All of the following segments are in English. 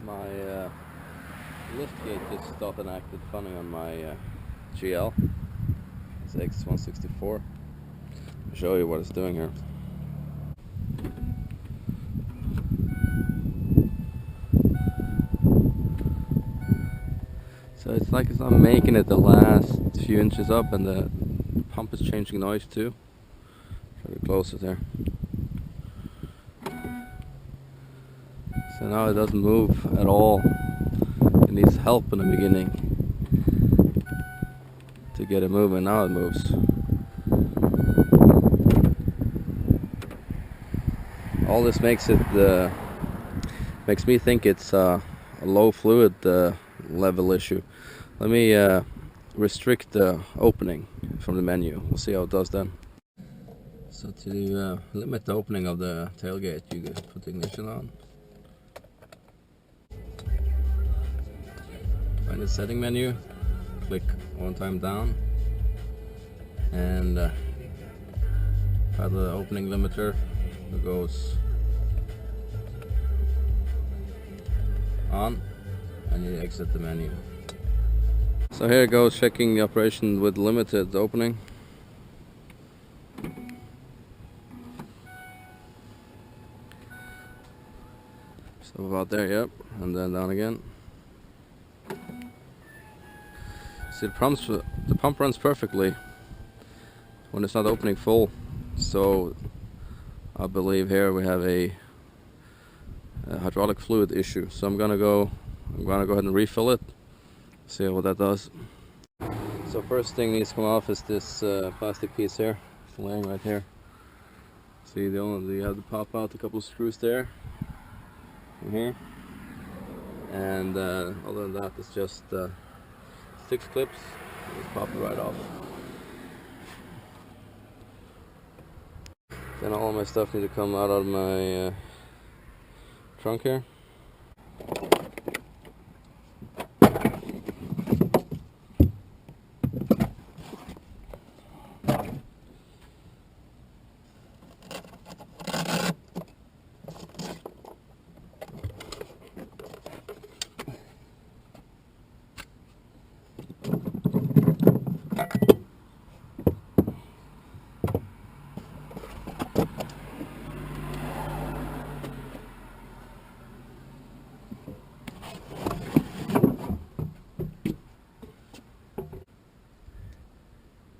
My liftgate just stopped and acted funny on my GL. It's X164. I'll show you what it's doing here. So it's like it's not making it the last few inches up, and the pump is changing noise too. Try to close it there. So now it doesn't move at all. It needs help in the beginning to get it moving. Now it moves. All this makes me think it's a low fluid level issue. Let me restrict the opening from the menu. We'll see how it does then. So to limit the opening of the tailgate, you put the ignition on. Find the setting menu, click one time down, and have the opening limiter that goes on, and you exit the menu. So here it goes, checking the operation with limited opening. So about there, yep, and then down again. See, the pump runs perfectly when it's not opening full. So I believe here we have a hydraulic fluid issue. So I'm gonna go ahead and refill it. See what that does. So first thing needs to come off is this plastic piece here. It's laying right here. See, you have to pop out a couple of screws there, and here, and other than that, it's just 6 clips. Just pop it right off. Then all my stuff need to come out of my trunk here.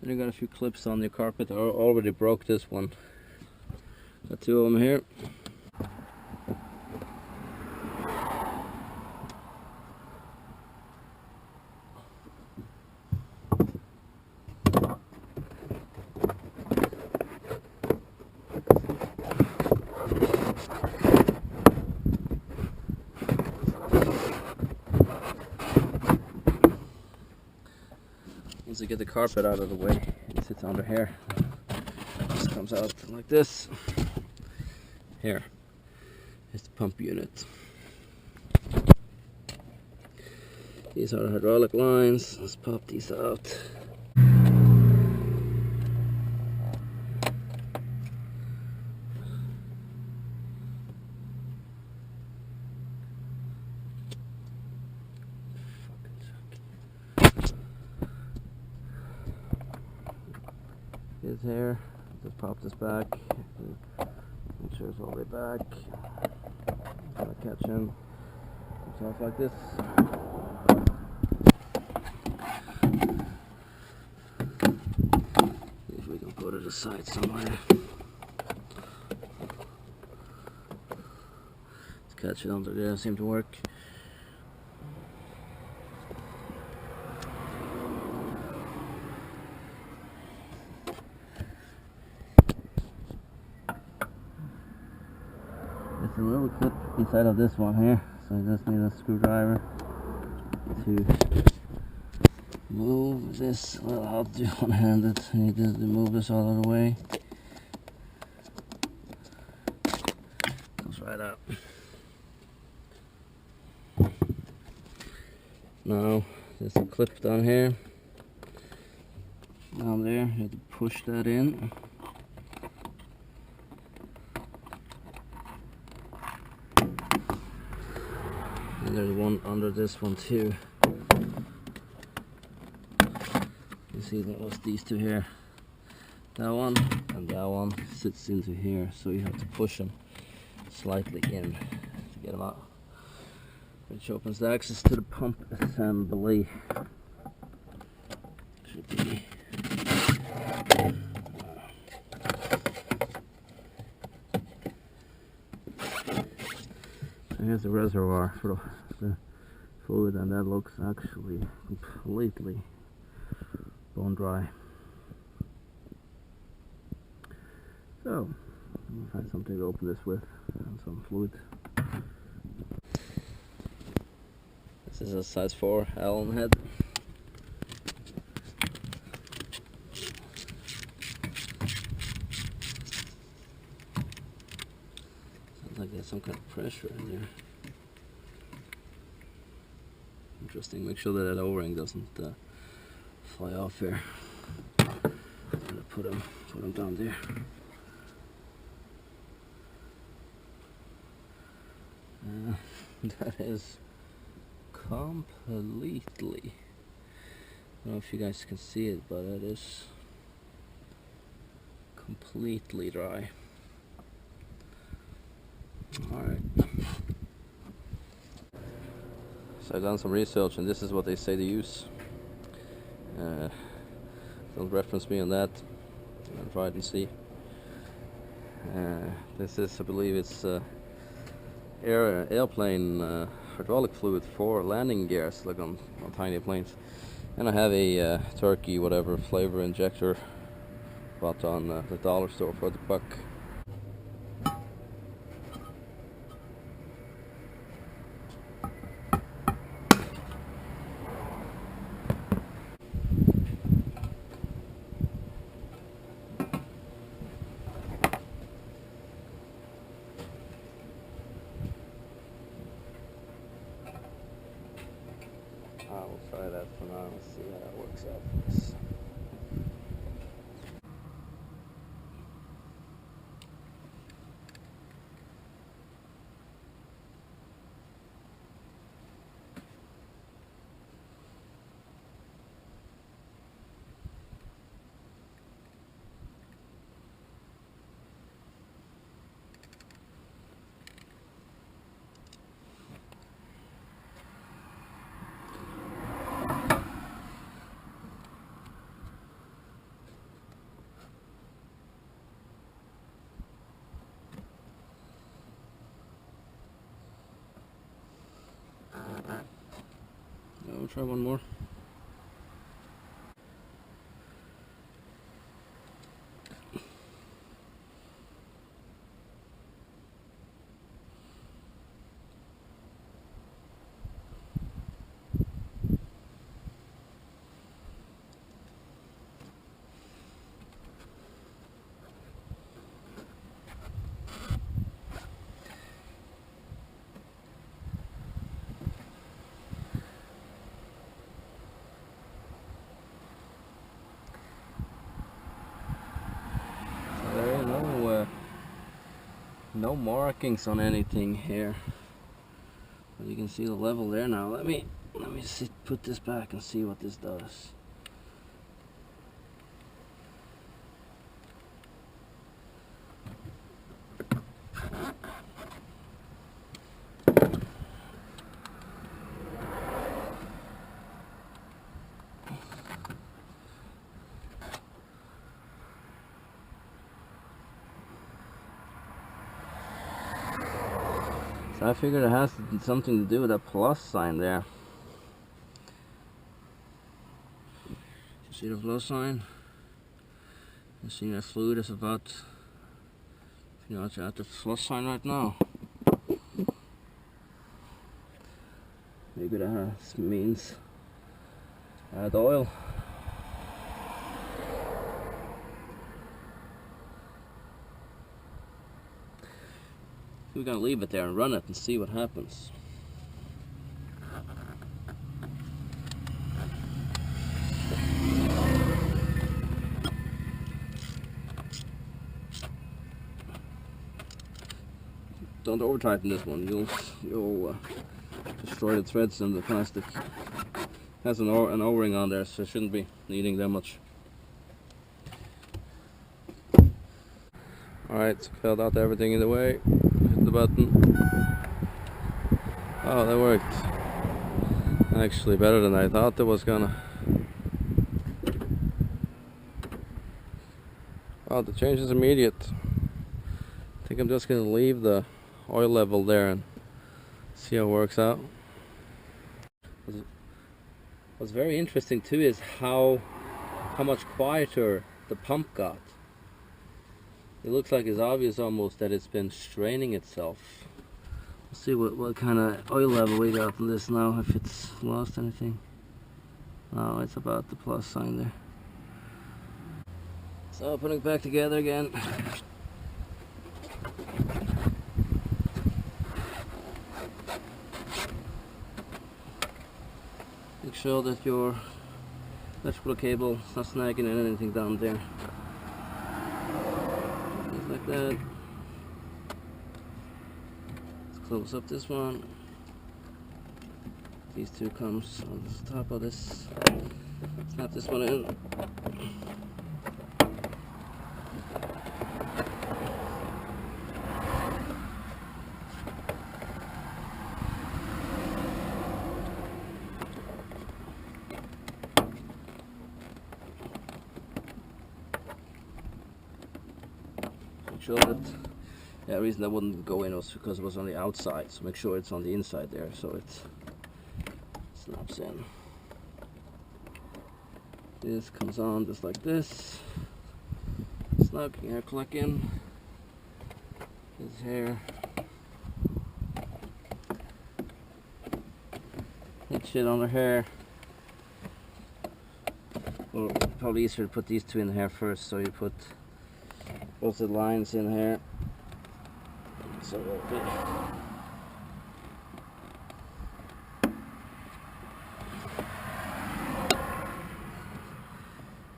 Then you got a few clips on the carpet. I already broke this one. Got 2 of them here. Once you get the carpet out of the way, it sits under here. Just comes out like this. Here is the pump unit. These are the hydraulic lines. Let's pop these out. Is here. Just pop this back. Make sure it's all the way back. Try to catch him. Comes off like this. See if we can go to the side somewhere. Let's catch it under there. Seem to work. There's a little clip inside of this one here, so I just need a screwdriver to move this. Well, I'll do one-handed. I need to move this all of the way. Comes right out. Now there's a clip down here. Down there, you have to push that in. And there's one under this one too. You see that was these two here. That one and that one sits into here, so you have to push them slightly in to get them out, which opens the access to the pump assembly. Should be. So here's the reservoir for the fluid, and that looks actually completely bone dry. So we'll find something to open this with and some fluid. This is a size 4 Allen head. Sounds like there's some kind of pressure in there. Interesting. Make sure that O-ring doesn't fly off here. I'm gonna put them down there. That is completely, I don't know if you guys can see it, but it is completely dry. Alright. So I've done some research, and this is what they say to use. Don't reference me on that. I'll try it and see. This is, I believe it's airplane hydraulic fluid for landing gears, like on tiny planes. And I have a turkey whatever flavor injector bought on the dollar store for the buck. I will try that for now and see how that works out for us. We'll try one more. No markings on anything here, but you can see the level there now. Let me put this back and see what this does. So I figured it has something to do with that plus sign there. You see the plus sign? You see that fluid is about, you know, it's at the plus sign right now. Maybe that means add oil. We're gonna leave it there and run it and see what happens. don't over tighten this one. You'll destroy the threads and the plastic. It has an O-ring on there, so it shouldn't be needing that much. Alright, so filled out everything in the way. Hit the button. Oh, that worked. Actually better than I thought it was gonna. Oh, the change is immediate. I think I'm just gonna leave the oil level there and see how it works out. What's very interesting too is how much quieter the pump got. It looks like it's obvious almost that it's been straining itself. Let's see what kind of oil level we got on this now, if it's lost anything. No, it's about the plus sign there. So putting it back together again. Make sure that your electrical cable is not snagging in anything down there. Just like that. Let's close up this one. These two comes on the top of this. Snap this one in. Sure that the reason that wouldn't go in was because it was on the outside, so make sure it's on the inside there so it snaps in. This comes on just like this, snug, hair click in, this hair, that shit on the hair. Well, probably easier to put these two in here first, so you put both the lines in here. So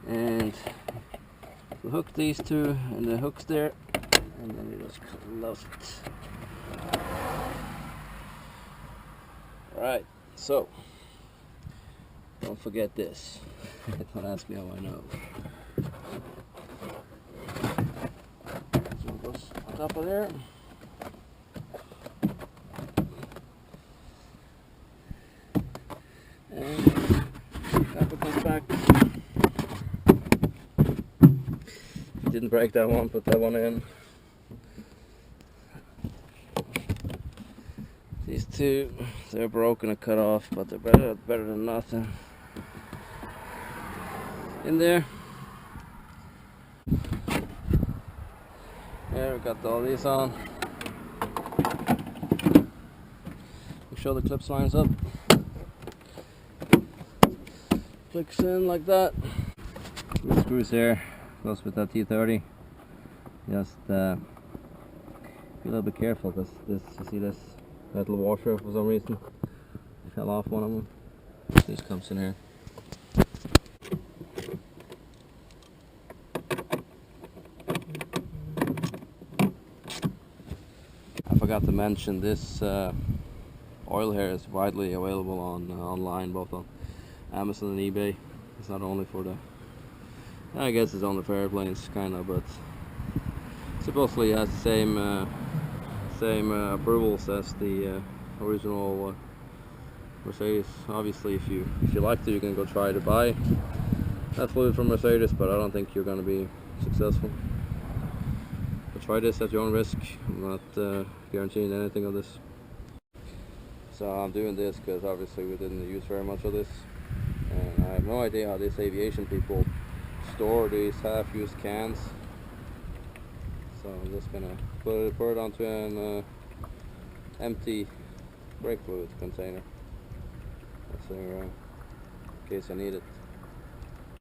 and we hook these two and the hooks there, and then you just close it. Alright, so don't forget this. Don't ask me how I know. Top of there. And copper comes back. Didn't break that one, put that one in. These two, they're broken and cut off, but they're better than nothing. In there. There, we got all these on. Make sure the clips lines up. Clicks in like that. The screws here goes with that T30. Just be a little bit careful because this, you see this metal washer for some reason. I fell off one of them. This comes in here. I forgot to mention this oil here is widely available on online, both on Amazon and eBay. It's not only for the, I guess it's only for airplanes, kind of, but supposedly it has the same approvals as the original Mercedes. Obviously, if you like to, you can go try to buy that fluid from Mercedes, but I don't think you're going to be successful. But try this at your own risk. I'm not guaranteeing anything of this. So I'm doing this because obviously we didn't use very much of this, and I have no idea how these aviation people store these half-used cans. So I'm just gonna put it onto an empty brake fluid container. That's there, in case I need it.